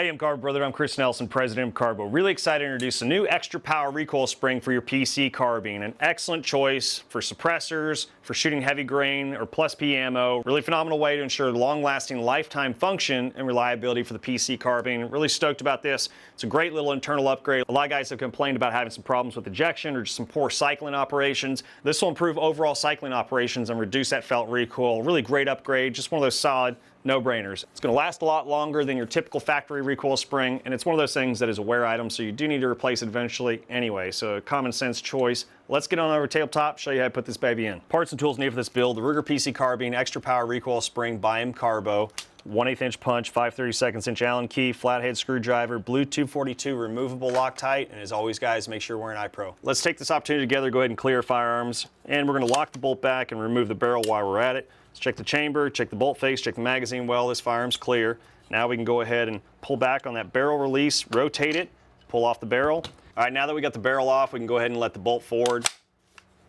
Hey, I'm CARBO brother. I'm Chris Nelson, president of CARBO. Really excited to introduce a new extra power recoil spring for your PC carbine. An excellent choice for suppressors, for shooting heavy grain or plus P ammo. Really phenomenal way to ensure long-lasting lifetime function and reliability for the PC carbine. Really stoked about this. It's a great little internal upgrade. A lot of guys have complained about having some problems with ejection or just some poor cycling operations. This will improve overall cycling operations and reduce that felt recoil. Really great upgrade. Just one of those solid no-brainers. It's going to last a lot longer than your typical factory recoil spring, and it's one of those things that is a wear item, so you do need to replace it eventually anyway. So a common sense choice. Let's get on over tabletop, show you how to put this baby in. Parts and tools needed for this build: the Ruger PC Carbine extra power recoil spring by MCARBO, 1/8 inch punch, 5/32 inch Allen key, flathead screwdriver, blue 242 removable Loctite, and as always guys, make sure you're wearing iPro. Let's take this opportunity together, go ahead and clear firearms, and we're going to lock the bolt back and remove the barrel while we're at it. Let's check the chamber, check the bolt face, check the magazine well. This firearm's clear. Now we can go ahead and pull back on that barrel release, rotate it, pull off the barrel. All right, now that we got the barrel off, we can go ahead and let the bolt forward.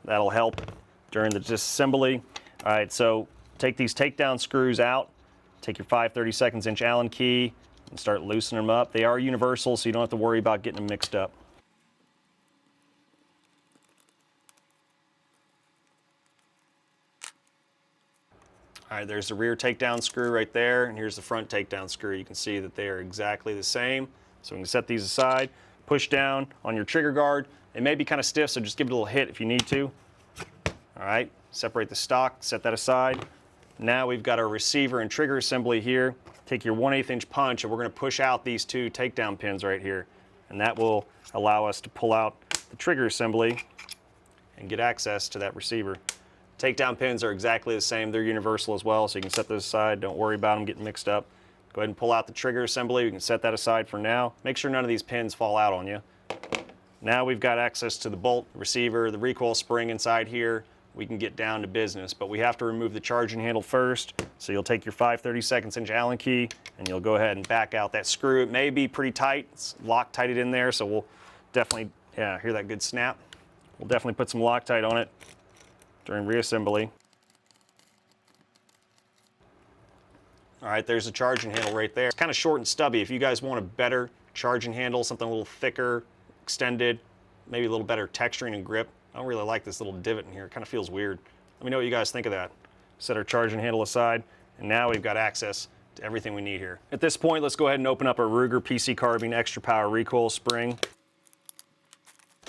That'll help during the disassembly. All right, so take these takedown screws out. Take your 5/32 inch Allen key and start loosening them up. They are universal, so you don't have to worry about getting them mixed up. All right, there's the rear takedown screw right there, and here's the front takedown screw. You can see that they are exactly the same. So we can set these aside, push down on your trigger guard. It may be kind of stiff, so just give it a little hit if you need to. All right, separate the stock, set that aside. Now we've got our receiver and trigger assembly here. Take your 1/8 inch punch, and we're going to push out these two takedown pins right here. And that will allow us to pull out the trigger assembly and get access to that receiver. Takedown pins are exactly the same. They're universal as well, so you can set those aside. Don't worry about them getting mixed up. Go ahead and pull out the trigger assembly. We can set that aside for now. Make sure none of these pins fall out on you. Now we've got access to the bolt, receiver, the recoil spring inside here. We can get down to business, but we have to remove the charging handle first. So you'll take your 5/32 inch Allen key and you'll go ahead and back out that screw. It may be pretty tight. It's Loctited in there, so we'll definitely, hear that good snap. We'll definitely put some Loctite on it during reassembly. All right, there's the charging handle right there. It's kind of short and stubby. If you guys want a better charging handle, something a little thicker, extended, maybe a little better texturing and grip. I don't really like this little divot in here. It kind of feels weird. Let me know what you guys think of that. Set our charging handle aside, and now we've got access to everything we need here. At this point, let's go ahead and open up our Ruger PC Carbine extra power recoil spring.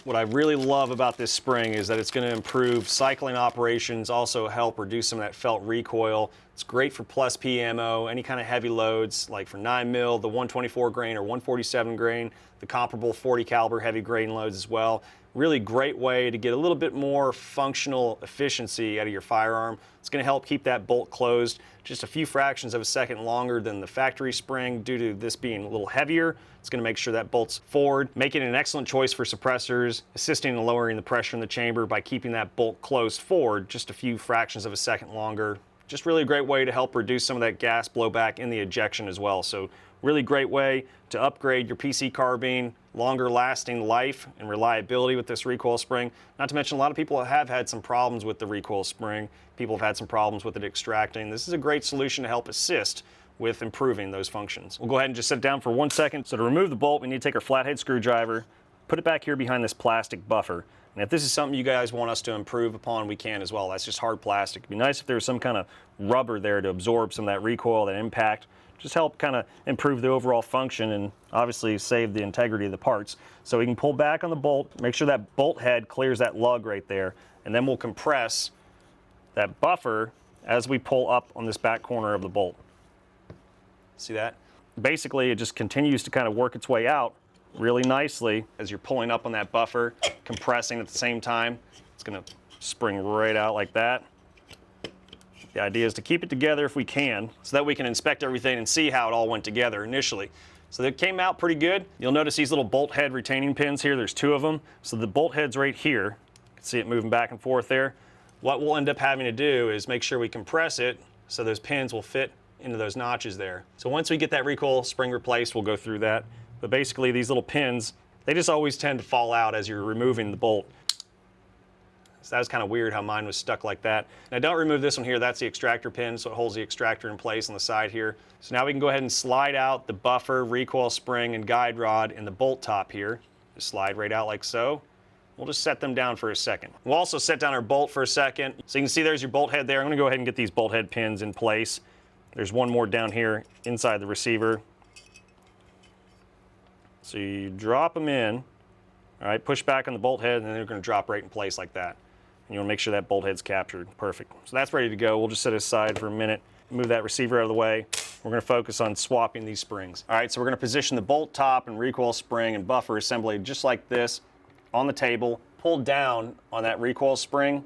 What I really love about this spring is that it's going to improve cycling operations, also help reduce some of that felt recoil. It's great for plus P ammo, any kind of heavy loads, like for 9mm, the 124 grain or 147 grain, the comparable 40 caliber heavy grain loads as well. Really great way to get a little bit more functional efficiency out of your firearm. It's going to help keep that bolt closed just a few fractions of a second longer than the factory spring due to this being a little heavier. It's going to make sure that bolt's forward, making it an excellent choice for suppressors, assisting in lowering the pressure in the chamber by keeping that bolt closed forward just a few fractions of a second longer. Just really a great way to help reduce some of that gas blowback in the ejection as well. So really great way to upgrade your PC carbine, longer lasting life and reliability with this recoil spring. Not to mention a lot of people have had some problems with the recoil spring. People have had some problems with it extracting. This is a great solution to help assist with improving those functions. We'll go ahead and just sit down for 1 second. So to remove the bolt, we need to take our flathead screwdriver, put it back here behind this plastic buffer. And if this is something you guys want us to improve upon, we can as well. That's just hard plastic. It'd be nice if there was some kind of rubber there to absorb some of that recoil, that impact. Just help kind of improve the overall function and obviously save the integrity of the parts. So we can pull back on the bolt, make sure that bolt head clears that lug right there, and then we'll compress that buffer as we pull up on this back corner of the bolt. See that? Basically, it just continues to kind of work its way out really nicely as you're pulling up on that buffer, compressing at the same time. It's going to spring right out like that. The idea is to keep it together if we can, so that we can inspect everything and see how it all went together initially. So they came out pretty good. You'll notice these little bolt head retaining pins here. There's 2 of them. So the bolt head's right here. You can see it moving back and forth there. What we'll end up having to do is make sure we compress it so those pins will fit into those notches there. So once we get that recoil spring replaced, we'll go through that. But basically these little pins, they just always tend to fall out as you're removing the bolt. So that was kind of weird how mine was stuck like that. Now don't remove this one here, that's the extractor pin, so it holds the extractor in place on the side here. So now we can go ahead and slide out the buffer, recoil spring, and guide rod in the bolt top here. Just slide right out like so. We'll just set them down for a second. We'll also set down our bolt for a second. So you can see there's your bolt head there. I'm gonna go ahead and get these bolt head pins in place. There's one more down here inside the receiver. So you drop them in, all right, push back on the bolt head, and then they're gonna drop right in place like that. And you wanna make sure that bolt head's captured. Perfect. So that's ready to go. We'll just set it aside for a minute, move that receiver out of the way. We're gonna focus on swapping these springs. All right, so we're gonna position the bolt top and recoil spring and buffer assembly just like this on the table, pull down on that recoil spring,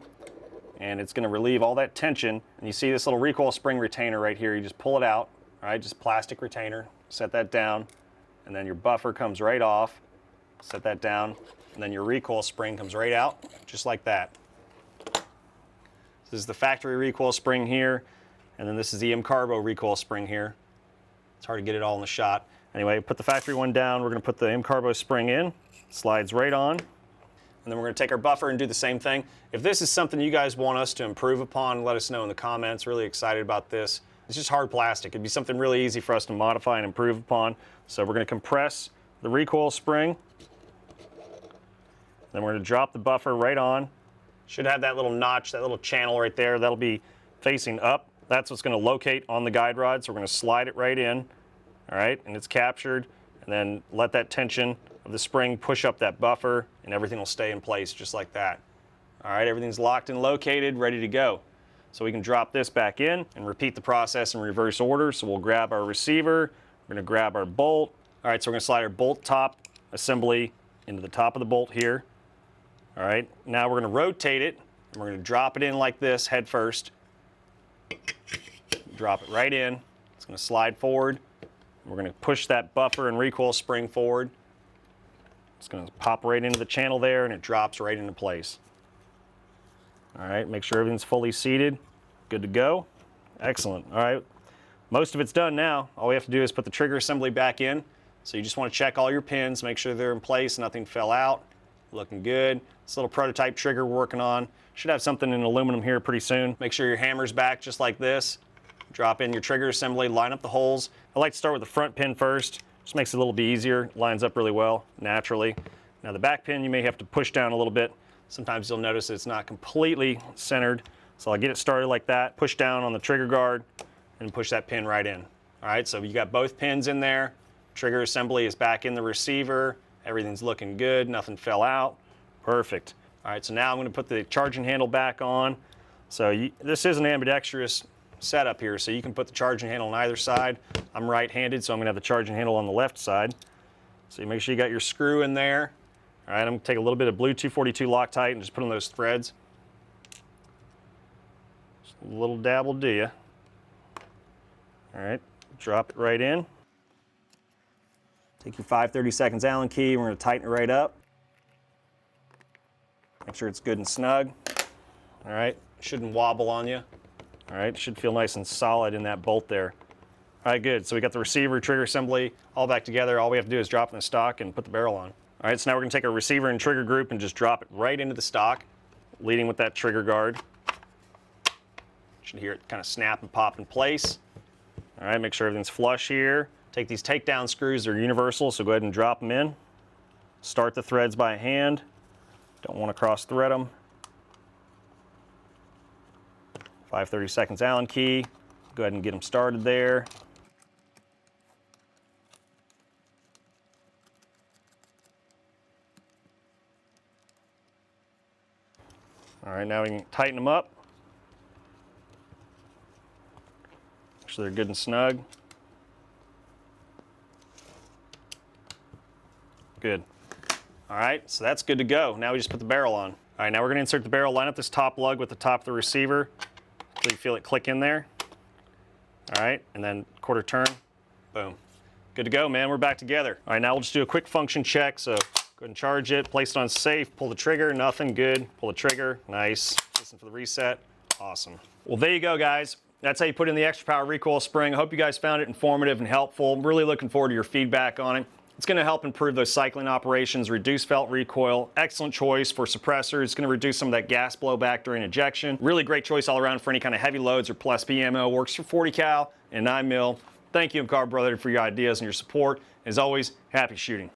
and it's gonna relieve all that tension. And you see this little recoil spring retainer right here, you just pull it out, all right, just plastic retainer, set that down, and then your buffer comes right off, set that down, and then your recoil spring comes right out, just like that. This is the factory recoil spring here, and then this is the MCARBO recoil spring here. It's hard to get it all in the shot. Anyway, put the factory one down, we're gonna put the MCARBO spring in, slides right on. And then we're going to take our buffer and do the same thing. If this is something you guys want us to improve upon, let us know in the comments. Really excited about this. It's just hard plastic. It'd be something really easy for us to modify and improve upon. So we're going to compress the recoil spring. Then we're going to drop the buffer right on. Should have that little notch, that little channel right there. That'll be facing up. That's what's going to locate on the guide rod. So we're going to slide it right in. All right, and it's captured. And then let that tension of the spring push up that buffer, and everything will stay in place just like that. All right, everything's locked and located, ready to go. So we can drop this back in and repeat the process in reverse order. So we'll grab our receiver, we're gonna grab our bolt. All right, so we're gonna slide our bolt top assembly into the top of the bolt here. All right, now we're gonna rotate it, and we're gonna drop it in like this, head first. Drop it right in. It's gonna slide forward. We're gonna push that buffer and recoil spring forward. It's going to pop right into the channel there, and it drops right into place. All right, make sure everything's fully seated. Good to go. Excellent. All right, most of it's done now. All we have to do is put the trigger assembly back in. So you just want to check all your pins, make sure they're in place, nothing fell out. Looking good. This little prototype trigger we're working on. Should have something in aluminum here pretty soon. Make sure your hammer's back just like this. Drop in your trigger assembly, line up the holes. I like to start with the front pin first. Just makes it a little bit easier, lines up really well, naturally. Now the back pin you may have to push down a little bit. Sometimes you'll notice it's not completely centered. So I'll get it started like that, push down on the trigger guard, and push that pin right in. All right, so you got both pins in there. Trigger assembly is back in the receiver. Everything's looking good, nothing fell out. Perfect. All right, so now I'm gonna put the charging handle back on. So this is an ambidextrous setup here, so you can put the charging handle on either side. I'm right-handed, so I'm gonna have the charging handle on the left side. So you make sure you got your screw in there. All right, I'm gonna take a little bit of blue 242 Loctite and just put on those threads. Just a little dab will do ya. All right, drop it right in. Take your 5/32 Allen key, we're gonna tighten it right up. Make sure it's good and snug. All right, shouldn't wobble on you. All right, should feel nice and solid in that bolt there. All right, good. So we got the receiver, trigger assembly all back together. All we have to do is drop in the stock and put the barrel on. All right, so now we're gonna take our receiver and trigger group and just drop it right into the stock, leading with that trigger guard. Should hear it kind of snap and pop in place. All right, make sure everything's flush here. Take these takedown screws, they're universal, so go ahead and drop them in. Start the threads by hand. Don't want to cross thread them. 5/32 Allen key. Go ahead and get them started there. All right, now we can tighten them up. Make sure they're good and snug. Good. All right, so that's good to go. Now we just put the barrel on. All right, now we're gonna insert the barrel, line up this top lug with the top of the receiver until you feel it click in there. All right, and then quarter turn, boom. Good to go, man, we're back together. All right, now we'll just do a quick function check. So go ahead and charge it, place it on safe, pull the trigger, nothing, good. Pull the trigger, nice. Listen for the reset, awesome. Well, there you go, guys. That's how you put in the extra power recoil spring. I hope you guys found it informative and helpful. I'm really looking forward to your feedback on it. It's going to help improve those cycling operations, reduce felt recoil. Excellent choice for suppressors. It's going to reduce some of that gas blowback during ejection. Really great choice all around for any kind of heavy loads or plus P ammo. Works for 40 cal and 9 mil. Thank you, MCARBO brother, for your ideas and your support. As always, happy shooting.